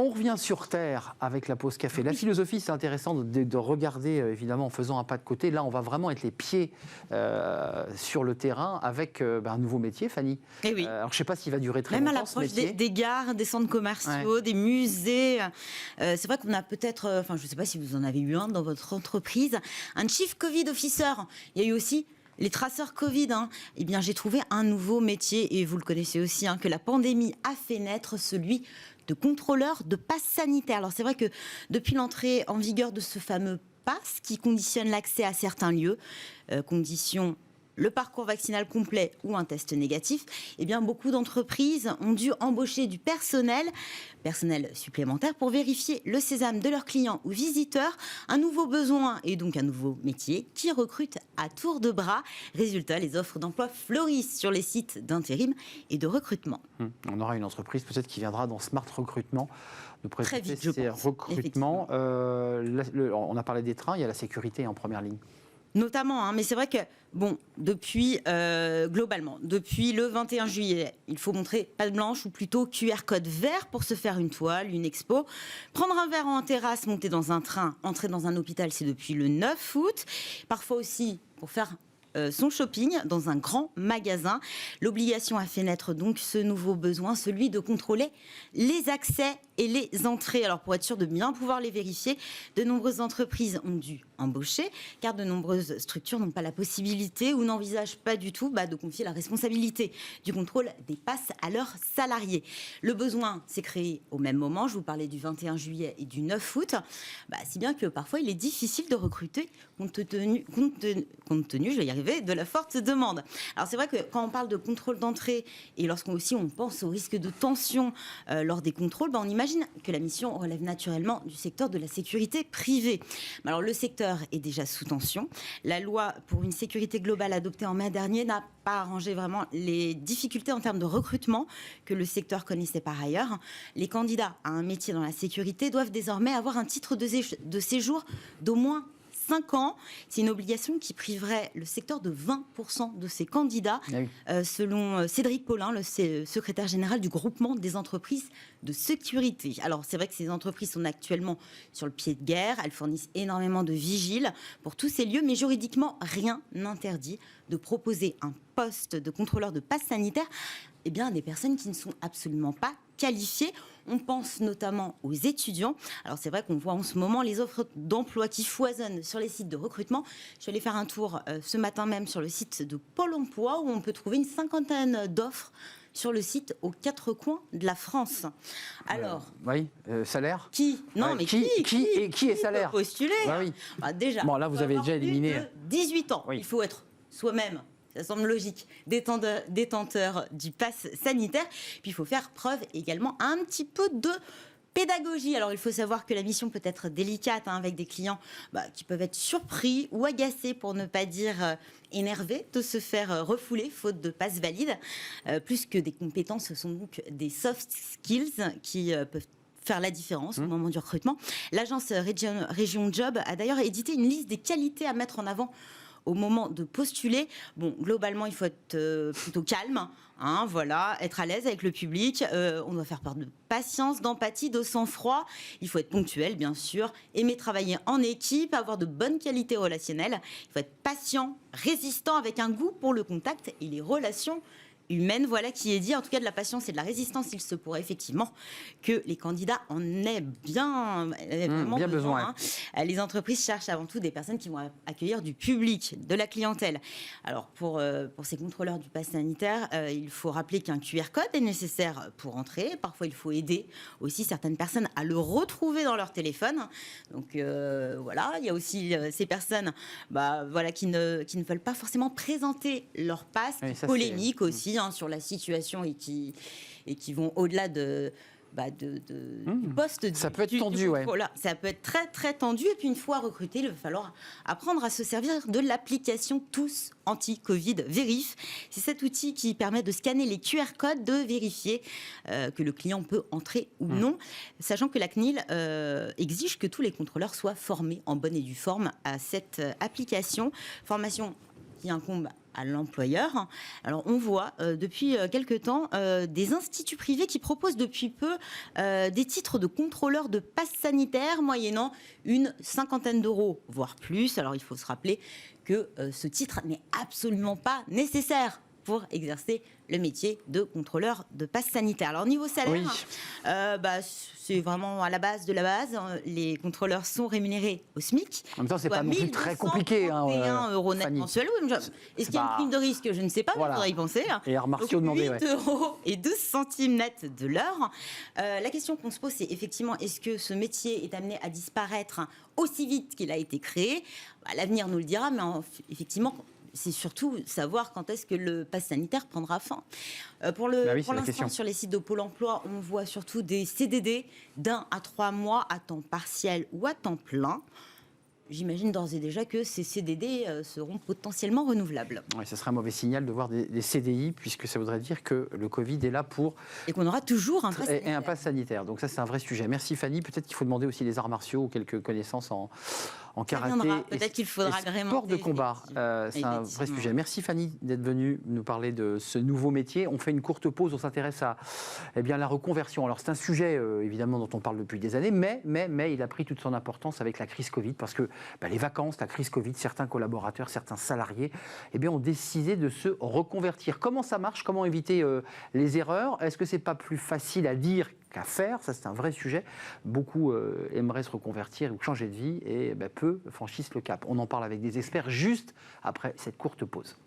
On revient sur Terre avec la pause café. La philosophie, c'est intéressant de regarder, évidemment, en faisant un pas de côté. Là, on va vraiment être les pieds sur le terrain avec un nouveau métier, Fanny. Eh oui. Alors, je ne sais pas s'il va durer très Même longtemps, à l'approche des gares, des centres commerciaux, Ouais. des musées. C'est vrai qu'on a peut-être, je ne sais pas si vous en avez eu un dans votre entreprise, un Chief Covid Officer. Il y a eu aussi les traceurs Covid. Eh bien, j'ai trouvé un nouveau métier, et vous le connaissez aussi, que la pandémie a fait naître, celui de contrôleur de passe sanitaire. Alors, c'est vrai que depuis l'entrée en vigueur de ce fameux passe qui conditionne l'accès à certains lieux, condition le parcours vaccinal complet ou un test négatif, eh bien, beaucoup d'entreprises ont dû embaucher du personnel supplémentaire pour vérifier le sésame de leurs clients ou visiteurs. Un nouveau besoin et donc un nouveau métier qui recrute à tour de bras. Résultat, les offres d'emploi fleurissent sur les sites d'intérim et de recrutement. On aura une entreprise peut-être qui viendra dans Smart Recrutement nous Très présenter vite, ces recrutements. On a parlé des trains, il y a la sécurité en première ligne. Notamment, mais c'est vrai que, globalement, depuis le 21 juillet, il faut montrer patte blanche ou plutôt QR code vert pour se faire une toile, une expo. Prendre un verre en terrasse, monter dans un train, entrer dans un hôpital, c'est depuis le 9 août. Parfois aussi, pour faire son shopping dans un grand magasin. L'obligation a fait naître donc ce nouveau besoin, celui de contrôler les accès et les entrées. Alors pour être sûr de bien pouvoir les vérifier, de nombreuses entreprises ont dû embaucher, car de nombreuses structures n'ont pas la possibilité ou n'envisagent pas du tout de confier la responsabilité du contrôle des passes à leurs salariés. Le besoin s'est créé au même moment, je vous parlais du 21 juillet et du 9 août, si bien que parfois il est difficile de recruter compte tenu, je vais y arriver, de la forte demande. Alors c'est vrai que quand on parle de contrôle d'entrée et lorsqu'on pense au risque de tension lors des contrôles, on imagine que la mission relève naturellement du secteur de la sécurité privée. Mais alors le secteur est déjà sous tension. La loi pour une sécurité globale adoptée en mai dernier n'a pas arrangé vraiment les difficultés en termes de recrutement que le secteur connaissait par ailleurs. Les candidats à un métier dans la sécurité doivent désormais avoir un titre de séjour d'au moins 5 ans. C'est une obligation qui priverait le secteur de 20% de ses candidats, selon Cédric Paulin, le secrétaire général du groupement des entreprises de sécurité. Alors, c'est vrai que ces entreprises sont actuellement sur le pied de guerre. Elles fournissent énormément de vigiles pour tous ces lieux, mais juridiquement, rien n'interdit de proposer un poste de contrôleur de passe sanitaire à des personnes qui ne sont absolument pas qualifiés. On pense notamment aux étudiants. Alors c'est vrai qu'on voit en ce moment les offres d'emploi qui foisonnent sur les sites de recrutement. Je suis allée faire un tour ce matin même sur le site de Pôle emploi où on peut trouver une 50aine d'offres sur le site aux 4 coins de la France. Alors, salaire qui est salaire peut postuler oui. Déjà. Bon, là vous avez déjà éliminé 18 ans. Oui. Il faut être soi-même. Ça semble logique, détenteur du pass sanitaire. Puis il faut faire preuve également un petit peu de pédagogie. Alors il faut savoir que la mission peut être délicate avec des clients qui peuvent être surpris ou agacés, pour ne pas dire énervés, de se faire refouler faute de passe valide. Plus que des compétences, ce sont donc des soft skills qui peuvent faire la différence au moment du recrutement. L'agence Région Job a d'ailleurs édité une liste des qualités à mettre en avant au moment de postuler. Globalement, il faut être plutôt calme, être à l'aise avec le public. On doit faire part de patience, d'empathie, de sang-froid. Il faut être ponctuel, bien sûr, aimer travailler en équipe, avoir de bonnes qualités relationnelles. Il faut être patient, résistant, avec un goût pour le contact et les relations humaine, voilà qui est dit. En tout cas, de la patience et de la résistance, il se pourrait effectivement que les candidats en aient bien besoin. Les entreprises cherchent avant tout des personnes qui vont accueillir du public, de la clientèle. Alors, pour ces contrôleurs du pass sanitaire, il faut rappeler qu'un QR code est nécessaire pour entrer. Parfois, il faut aider aussi certaines personnes à le retrouver dans leur téléphone. Donc, il y a aussi ces personnes qui ne veulent pas forcément présenter leur pass, polémique aussi, sur la situation et qui vont au-delà du poste. Ça peut être tendu, Ça peut être très très tendu. Et puis une fois recruté, il va falloir apprendre à se servir de l'application Tous Anti-Covid Vérif. C'est cet outil qui permet de scanner les QR codes, de vérifier que le client peut entrer ou non, sachant que la CNIL exige que tous les contrôleurs soient formés en bonne et due forme à cette application. Formation qui incombe à l'employeur. Alors on voit depuis quelque temps des instituts privés qui proposent depuis peu des titres de contrôleur de passe sanitaire moyennant une 50aine d'euros, voire plus. Alors il faut se rappeler que ce titre n'est absolument pas nécessaire pour exercer le métier de contrôleur de passe sanitaire. Alors niveau salaire, c'est vraiment à la base de la base. Les contrôleurs sont rémunérés au SMIC. En même temps, c'est pas non plus très compliqué. 1 € net mensuel. Est-ce qu'il y a une prime de risque? Je ne sais pas, mais il faudrait y penser. Et Martiaux demandait 8 € et 12 centimes net de l'heure. La question qu'on se pose, c'est effectivement, est-ce que ce métier est amené à disparaître aussi vite qu'il a été créé? L'avenir nous le dira, mais effectivement, c'est surtout savoir quand est-ce que le pass sanitaire prendra fin. Pour l'instant, sur les sites de Pôle emploi, on voit surtout des CDD d'1 à 3 mois à temps partiel ou à temps plein. J'imagine d'ores et déjà que ces CDD seront potentiellement renouvelables. Oui, ce serait un mauvais signal de voir des CDI, puisque ça voudrait dire que le Covid est là pour... Et qu'on aura toujours un pass sanitaire. Et un pass sanitaire. Donc ça, c'est un vrai sujet. Merci Fanny. Peut-être qu'il faut demander aussi des arts martiaux ou quelques connaissances en karaté. Peut-être qu'il faudra agrémenter. Sport de combat, c'est un vrai sujet. Merci Fanny d'être venue nous parler de ce nouveau métier. On fait une courte pause, on s'intéresse à la reconversion. Alors c'est un sujet évidemment dont on parle depuis des années, mais il a pris toute son importance avec la crise Covid, parce que les vacances, la crise Covid, certains collaborateurs, certains salariés ont décidé de se reconvertir. Comment ça marche? Comment éviter les erreurs? Est-ce que c'est pas plus facile à dire qu'à faire? Ça, c'est un vrai sujet. Beaucoup aimeraient se reconvertir ou changer de vie et peu franchissent le cap. On en parle avec des experts juste après cette courte pause.